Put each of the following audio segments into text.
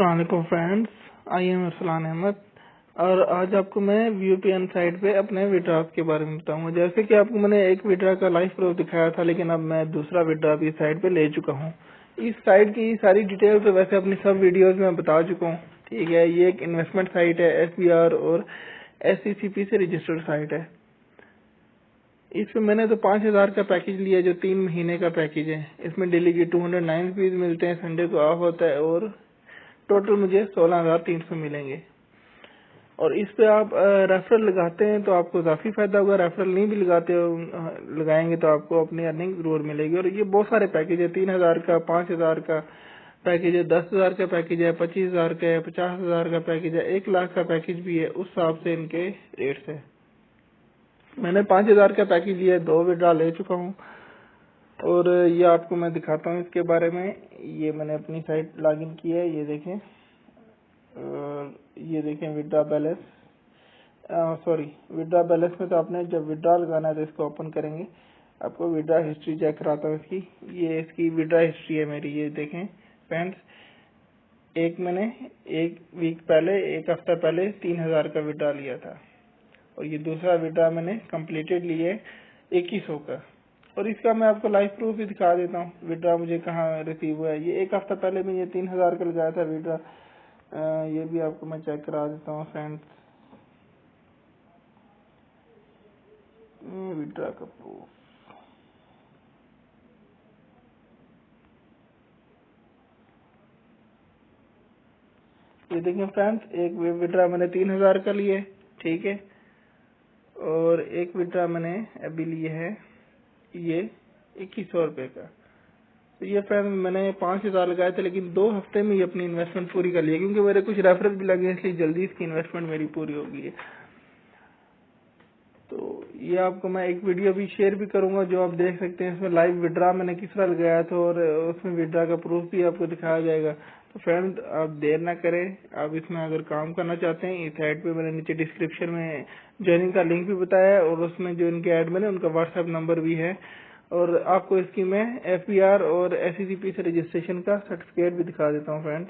अस्सलाम वालेकुम friends, I am Arsalan Ahmed और आज आपको मैं वीपीएन साइट पे अपने विड्रॉ के बारे में बताऊंगा। जैसे कि आपको मैंने एक विड्रॉ का लाइव प्रूफ दिखाया था, लेकिन अब मैं दूसरा विड्रॉ भी साइट पे ले चुका हूँ। इस साइट की सारी डिटेल तो वैसे अपनी सब वीडियोज में बता चुका हूँ। ठीक है, ये एक इन्वेस्टमेंट साइट है, एसबीआर और एससीसीपी से रजिस्टर्ड साइट है। इसमें मैंने तो 5000 का पैकेज लिया जो 3 महीने का पैकेज है। इसमें डेली के 209 रुपीज मिलते हैं, संडे को ऑफ होता है और टोटल मुझे 16,300 मिलेंगे। और इस पे आप रेफरल लगाते हैं तो आपको काफी फायदा होगा। रेफरल नहीं भी लगाएंगे तो आपको अपनी अर्निंग जरूर मिलेगी। और ये बहुत सारे पैकेज है, 3000 का, 5000 का पैकेज है, 10,000 का पैकेज है, 25,000 का है, 50,000 का पैकेज है, 1,00,000 का पैकेज भी है। उस हिसाब से इनके रेट्स है। मैंने 5,000 का पैकेज लिया है, 2 विड्रॉ ले चुका हूँ और ये आपको मैं दिखाता हूँ इसके बारे में। ये मैंने अपनी साइट लॉगिन की है, ये देखें। ये देखें withdraw balance, sorry withdraw balance में तो आपने जब विड्रॉ लगाना है तो इसको ओपन करेंगे। आपको विड्रॉ हिस्ट्री चेक कराता हूँ इसकी। ये इसकी विड्रॉ हिस्ट्री है मेरी, ये देखें फ्रेंड्स। मैंने एक वीक पहले, एक हफ्ता पहले 3,000 का विड्रॉ लिया था और ये दूसरा विड्रॉ मैंने कंप्लीटेड लिए 2100 का। और इसका मैं आपको लाइव प्रूफ भी दिखा देता हूँ, विड्रॉ मुझे कहाँ रिसीव हुआ है। ये एक हफ्ता पहले मैं ये 3,000 का लगाया था विड्रॉ। ये भी आपको मैं चेक करा देता हूँ फ्रेंड्स, विड्रॉ का प्रूफ। ये देखिए फ्रेंड्स, एक विड्रॉ मैंने 3,000 का लिए, ठीक है, और एक विड्रॉ मैंने अभी लिए है ये 2100 रुपए का। तो ये फ्रेंड मैंने 5,000 लगाए थे, लेकिन 2 हफ्ते में ही अपनी इन्वेस्टमेंट पूरी कर ली है, क्योंकि मेरे कुछ रेफरेंस भी लगे, इसलिए जल्दी इसकी इन्वेस्टमेंट मेरी पूरी हो गई है। तो ये आपको मैं एक वीडियो भी शेयर भी करूंगा जो आप देख सकते हैं। इसमें लाइव विड्रॉ मैंने किस तरह लगाया था और उसमें विड्रॉ का प्रूफ भी आपको दिखाया जाएगा। तो फ्रेंड आप देर ना करें, आप इसमें अगर काम करना चाहते हैं, इस साइट पे मैंने नीचे डिस्क्रिप्शन में ज्वाइनिंग का लिंक भी बताया है और उसमें जो इनके एडमिन है उनका व्हाट्सएप नंबर भी है। और आपको इसकी मैं एफबीआर और एससीसीपी से रजिस्ट्रेशन का सर्टिफिकेट भी दिखा देता हूँ फ्रेंड्स।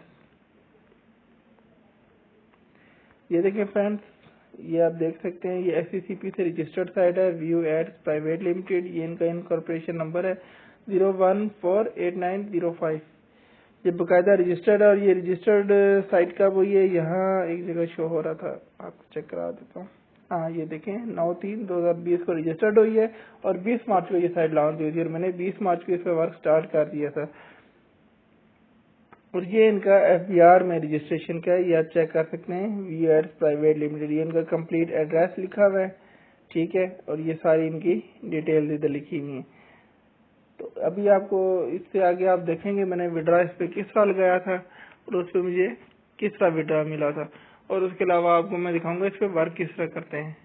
ये देखिए फ्रेंड्स, ये आप देख सकते हैं, ये एससीसीपी से रजिस्टर्ड साइट है, व्यू एड्स प्राइवेट लिमिटेड। ये इनका इनकॉर्पोरेशन नंबर है 014890 ये बकायदा रजिस्टर्ड है। और ये रजिस्टर्ड साइट का वो ये यहाँ एक जगह शो हो रहा था, आपको चेक करा देता हूँ। हाँ ये देखें, 9/3/2020 को रजिस्टर्ड हुई है और 20 मार्च को ये साइट लॉन्च हुई थी और मैंने 20 मार्च को इस पर वर्क स्टार्ट कर दिया था। और ये इनका एफबीआर में रजिस्ट्रेशन का है, ये आप चेक कर सकते हैं, वीएड्स प्राइवेट लिमिटेड। ये इनका कंप्लीट एड्रेस लिखा हुआ है, ठीक है, और ये सारी इनकी डिटेल्स इधर लिखी हुई है। तो अभी आपको इससे आगे आप देखेंगे मैंने विड्रॉ इस पे किस तरह लगाया था और उस पे मुझे किस तरह विड्रॉ मिला था, और उसके अलावा आपको मैं दिखाऊंगा इस पे वर्क किस तरह करते हैं।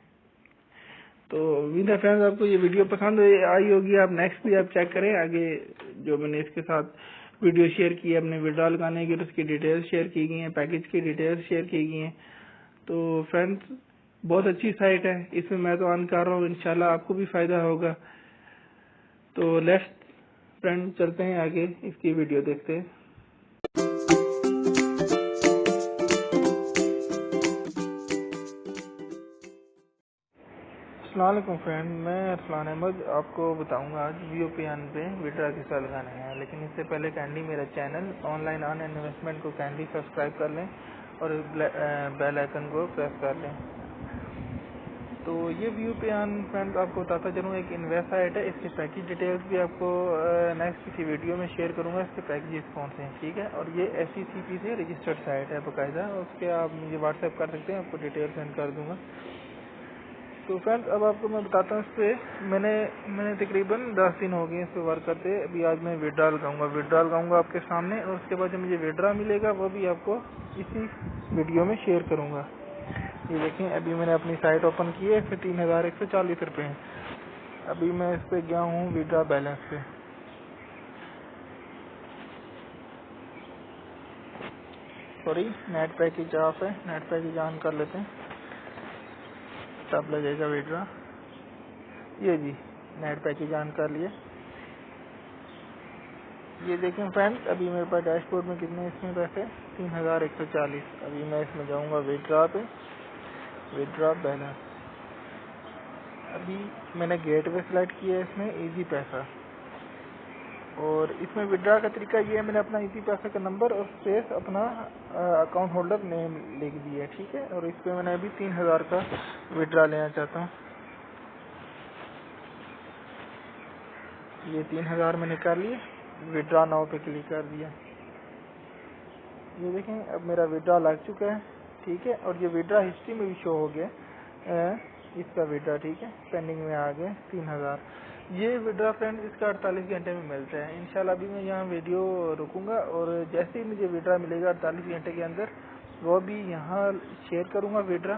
तो उम्मीद है फ्रेंड्स आपको ये वीडियो पसंद आई होगी। आप नेक्स्ट भी आप चेक करें, आगे जो मैंने इसके साथ वीडियो शेयर की है अपने विड्रॉ लगाने की, उसकी डिटेल्स शेयर की गई हैं, पैकेज की डिटेल्स शेयर की गई हैं। तो फ्रेंड्स बहुत अच्छी साइट है, इसमें मैं तो अर्न कर रहा हूँ, इंशाल्लाह आपको भी फायदा होगा। तो लेट्स फ्रेंड चलते हैं आगे, इसकी वीडियो देखते हैं। अस्सलाम वालेकुम फ्रेंड, मैं अरसलान अहमद आपको बताऊंगा आज वीओपीएन पे विड्रॉ किस तरह लगाना है। लेकिन इससे पहले कैंडी मेरा चैनल ऑनलाइन अर्न इन्वेस्टमेंट को कैंडी सब्सक्राइब कर लें और बेल आइकन को प्रेस कर लें। तो ये वीओपीएन फ्रेंड आपको बताता चलूँ, एक इन्वेस्ट साइट है। इसके पैकेज डिटेल्स भी आपको नेक्स्ट किसी वीडियो में शेयर करूंगा, इसके पैकेजेस कौन से हैं, ठीक है। और ये एससीसीपी से रजिस्टर्ड साइट है बाकायदा, उसके आप मुझे व्हाट्सएप कर सकते हैं, आपको डिटेल सेंड कर दूंगा। तो फ्रेंड्स अब आपको मैं बताता हूँ, इस पे मैंने तकरीबन 10 दिन हो गए इस पे वर्क करते। अभी आज मैं विड्रॉ लगाऊंगा आपके सामने, और उसके बाद जो मुझे विड्रॉ मिलेगा वो भी आपको इसी वीडियो में शेयर करूंगा। ये देखें, अभी मैंने अपनी साइट ओपन की है, इस पे 3,140 रुपए हैं। अभी मैं इस पे गया हूँ विड्रॉ बैलेंस पे, सॉरी नेट पैकेज ऑफ है, नेट पैकेज ऑन कर लेते हैं तब लगेगा विड्रॉ। ये जी नेट पैकेज ऑन कर लिए। ये देखें फ्रेंड्स, अभी मेरे पास डैशबोर्ड में कितने इसमें पैसे 3140। अभी मैं इसमें जाऊंगा विड्रॉ पे, विड्रॉ बैलेंस। अभी मैंने गेटवे सेलेक्ट किया है, इसमें इजी पैसा, और इसमें विड्रॉ का तरीका ये है, मैंने अपना इजी पैसा का नंबर और स्पेस अपना अकाउंट होल्डर नेम लिख दिया है, ठीक है। और इस पे मैंने अभी 3000 का विड्रॉ लेना चाहता हूँ। ये 3000 मैंने कर लिए, विड्रॉ नाउ पे क्लिक कर दिया। ये देखें अब मेरा विड्रॉ लग चुका है, ठीक है। और ये विड्रॉ हिस्ट्री में भी शो हो गया इसका विड्रॉ, ठीक है, पेंडिंग में आ गया 3000। ये विड्रॉ फ्रेंड इसका 48 घंटे में मिलता है इंशाल्लाह। अभी मैं यहाँ वीडियो रुकूंगा और जैसे ही मुझे विड्रॉ मिलेगा 48 घंटे के अंदर, वो भी यहाँ शेयर करूँगा विड्रॉ,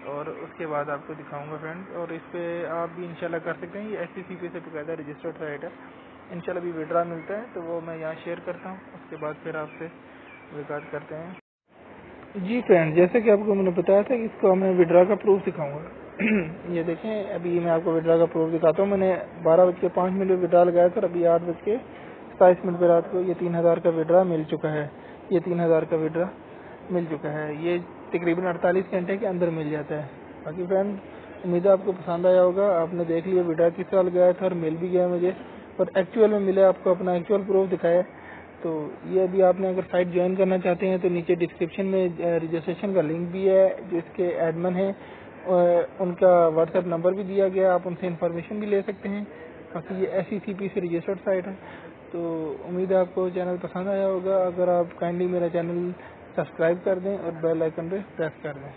और उसके बाद आपको दिखाऊंगा फ्रेंड। और इस पे आप भी इंशाल्लाह कर सकते हैं, ये SCCP से बकायदा रजिस्टर्ड साइट है। इंशाल्लाह भी विड्रॉ मिलता है तो वो मैं यहाँ शेयर करता हूँ, उसके बाद फिर आपसे रिकॉर्ड करते हैं। जी फ्रेंड, जैसे कि आपको मैंने बताया था कि इसको मैं विड्रॉ का प्रूफ दिखाऊंगा। ये देखें अभी मैं आपको विड्रॉ का प्रूफ दिखाता हूँ। मैंने 12:05 विड्रॉ लगाया था, अभी 8:27 पे रात को ये 3000 का विड्रॉ मिल चुका है। ये 3000 का विड्रॉ मिल चुका है, ये तकरीबन 48 घंटे के अंदर मिल जाता है। बाकी फ्रेंड उम्मीद है आपको पसंद आया होगा। आपने देख लिया विड्रॉ किस साल गया था और मिल भी गया मुझे, और एक्चुअल में मिला, आपको अपना एक्चुअल प्रूफ दिखाया। तो ये अभी आपने अगर साइट ज्वाइन करना चाहते हैं तो नीचे डिस्क्रिप्शन में रजिस्ट्रेशन का लिंक भी है, जिसके एडमिन है उनका व्हाट्सएप नंबर भी दिया गया, आप उनसे इन्फॉर्मेशन भी ले सकते हैं। बाकी ये SCCP से रजिस्टर्ड साइट है। तो उम्मीद है आपको चैनल पसंद आया होगा। अगर आप काइंडली मेरा चैनल सब्सक्राइब कर दें और बेल आइकन पे प्रेस कर दें।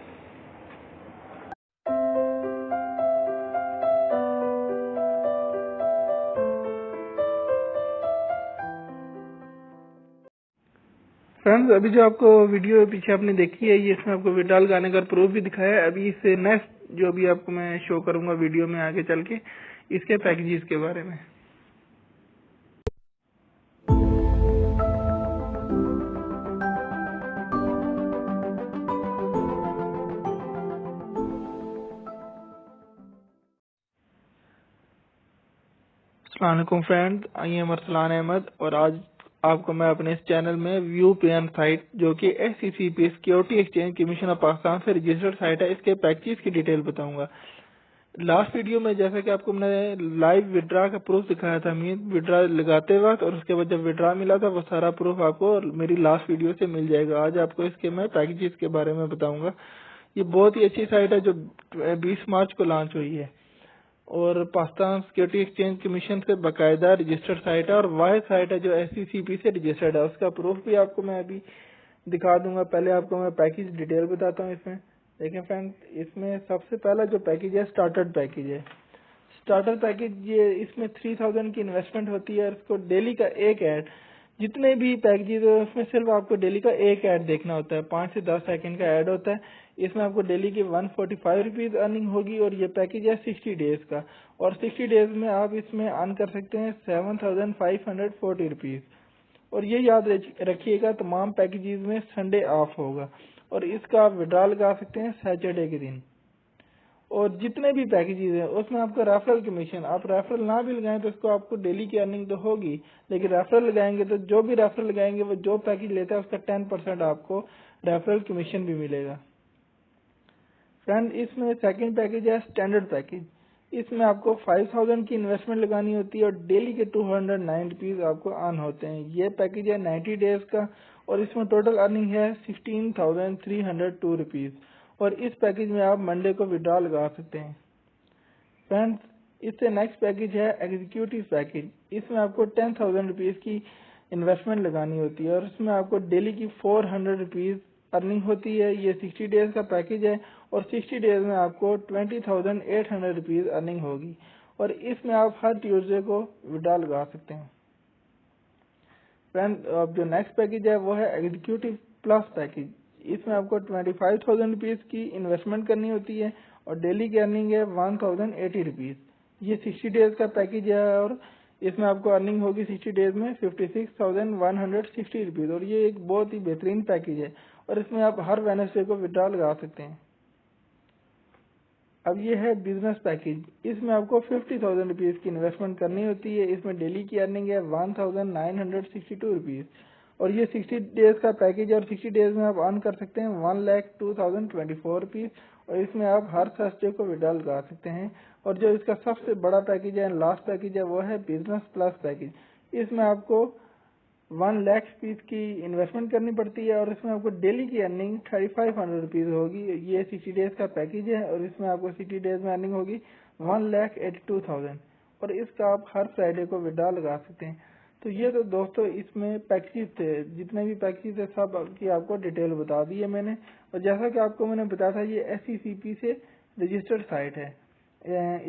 फ्रेंड्स अभी जो आपको वीडियो पीछे आपने देखी है, ये इसमें आपको विड्रॉ लगाने का प्रूफ भी दिखाया है। अभी इससे नेक्स्ट जो अभी आपको मैं शो करूंगा वीडियो में आगे चल के, इसके पैकेजेस के बारे में। अस्सलाम वालेकुम friend, I am Arsalan Ahmed, और आज आपको मैं अपने इस चैनल में VPN साइट जो कि SCCP security exchange commission of Pakistan से रजिस्टर्ड साइट है, इसके पैकेजेस की डिटेल बताऊंगा। लास्ट वीडियो में जैसा कि आपको मैंने लाइव विड्रॉ का प्रूफ दिखाया था, विड्रॉ लगाते वक्त, और उसके बाद जब विड्रॉ मिला था, वो सारा प्रूफ आपको मेरी लास्ट वीडियो से मिल जाएगा। आज आपको इसके मैं पैकेजेस के बारे में बताऊंगा। ये बहुत ही अच्छी साइट है जो 20 मार्च को लॉन्च हुई है, और पाकिस्तान सिक्योरिटी एक्सचेंज कमीशन से बाकायदा रजिस्टर्ड साइट है, और वाहिद साइट है जो SCCP से रजिस्टर्ड है। उसका प्रूफ भी आपको मैं अभी दिखा दूंगा। पहले आपको मैं पैकेज डिटेल बताता हूँ। इसमें देखें फ्रेंड्स, इसमें सबसे पहला जो पैकेज है स्टार्टर पैकेज है। स्टार्टर पैकेज ये इसमें 3000 की इन्वेस्टमेंट होती है, और इसको डेली का एक ऐड, जितने भी पैकेजेस है उसमें सिर्फ आपको डेली का एक ऐड देखना होता है, 5 से 10 सेकंड का ऐड होता है। इसमें आपको डेली की 145 रुपीज अर्निंग होगी, और ये पैकेज है 60 डेज का, और 60 डेज में आप इसमें अर्न कर सकते हैं 7540 रुपीज। और ये याद रखिएगा तमाम पैकेजेस में संडे ऑफ होगा, और इसका आप विड्रॉ लगा सकते हैं सैटरडे के दिन। और जितने भी पैकेजेस हैं उसमें आपको रेफरल कमीशन, आप रेफरल ना भी लगाएं तो उसको आपको डेली की अर्निंग तो होगी, लेकिन रेफरल लगाएंगे तो जो भी रेफरल लगाएंगे वो जो पैकेज लेता है उसका 10% आपको रेफरल कमीशन भी मिलेगा। फ्रेंड इसमें सेकंड पैकेज है स्टैंडर्ड पैकेज। इसमें आपको 5000 की इन्वेस्टमेंट लगानी होती है, और डेली के 209 रुपीज आपको अर्न होते हैं। ये पैकेज है 90 डेज का, और इसमें टोटल अर्निंग है 16,302 रुपीज, और इस पैकेज में आप मंडे को विड्रॉ लगा सकते हैं। फ्रेंड्स इससे नेक्स्ट पैकेज है एग्जीक्यूटिव पैकेज। इसमें आपको 10,000 रुपीज की इन्वेस्टमेंट लगानी होती है, और इसमें आपको डेली की 400 रुपीज अर्निंग होती है। ये 60 डेज का पैकेज है, और 60 डेज में आपको 20,800 रुपीज अर्निंग होगी, और इसमें आप हर ट्यूसडे को विड्रॉ लगा सकते हैं। फ्रेंड अब जो नेक्स्ट पैकेज है वो है एग्जीक्यूटिव प्लस पैकेज। इसमें आपको 25,000 रुपीज की इन्वेस्टमेंट करनी होती है, और डेली की अर्निंग है 1,080 रुपीज। ये 60 डेज का पैकेज है, और इसमें आपको अर्निंग होगी 60 डेज में 56,160 रुपीज, और ये एक बहुत ही बेहतरीन पैकेज है, और इसमें आप हर वेडनेसडे को विड्रॉ लगा सकते हैं। अब ये है बिजनेस पैकेज। इसमें आपको 50,000 रुपीज की इन्वेस्टमेंट करनी होती है। इसमें डेली की अर्निंग है 1,962 रुपीज, और ये 60 डेज का पैकेज है और 60 डेज में आप अर्न कर सकते हैं 1,02,024 रुपीज और इसमें आप हर थर्सडे को विड्रॉल लगा सकते हैं। और जो इसका सबसे बड़ा पैकेज है, लास्ट पैकेज है, वो है बिजनेस प्लस पैकेज। इसमें आपको 1 लाख रुपीज की इन्वेस्टमेंट करनी पड़ती है और इसमें आपको डेली की अर्निंग 3500 रुपीज होगी। ये 60 डेज का पैकेज है और इसमें आपको 60 डेज में अर्निंग होगी 1,82,000 और इसका आप हर फ्राइडे को विड्रॉल लगा सकते हैं। तो ये तो दोस्तों इसमें पैकेज थे, जितने भी पैकेज थे सब की आपको डिटेल बता दी है मैंने। और जैसा कि आपको मैंने बताया था, ये SECP से रजिस्टर्ड साइट है।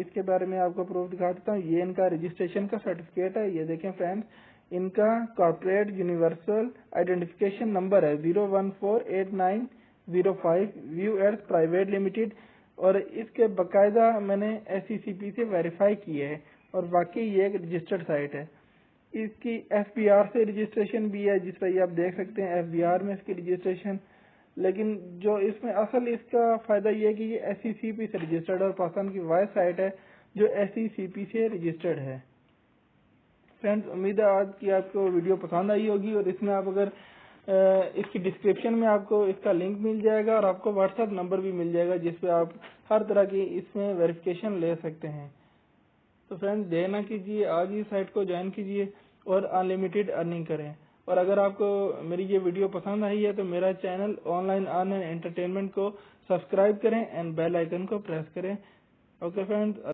इसके बारे में आपको प्रूफ दिखा देता हूँ। ये इनका रजिस्ट्रेशन का सर्टिफिकेट है। ये देखें फ्रेंड्स, इनका कॉर्पोरेट यूनिवर्सल आइडेंटिफिकेशन नंबर है 0148905 व्यू एड्स प्राइवेट लिमिटेड और इसके बकायदा मैंने SECP से वेरीफाई किए है और वाकई ये एक रजिस्टर्ड साइट है। इसकी FBR से रजिस्ट्रेशन भी है, जिस पर आप देख सकते हैं FBR में इसकी रजिस्ट्रेशन। लेकिन जो इसमें असल इसका फायदा ये है कि ये SECP से रजिस्टर्ड और पाकिस्तान की वाइस साइट है जो SECP से रजिस्टर्ड है। फ्रेंड्स, उम्मीद है आज की आपको वीडियो पसंद आई होगी और इसमें आप अगर इसकी डिस्क्रिप्शन में आपको इसका लिंक मिल जाएगा और आपको व्हाट्सएप नंबर भी मिल जाएगा जिसपे आप हर तरह की इसमें वेरिफिकेशन ले सकते हैं। तो फ्रेंड्स, देर ना कीजिए, आज ही साइट को ज्वाइन कीजिए और अनलिमिटेड अर्निंग करें। और अगर आपको मेरी ये वीडियो पसंद आई है तो मेरा channel online earn and entertainment को सब्सक्राइब करें एंड बेल आइकन को प्रेस करें। Okay friends.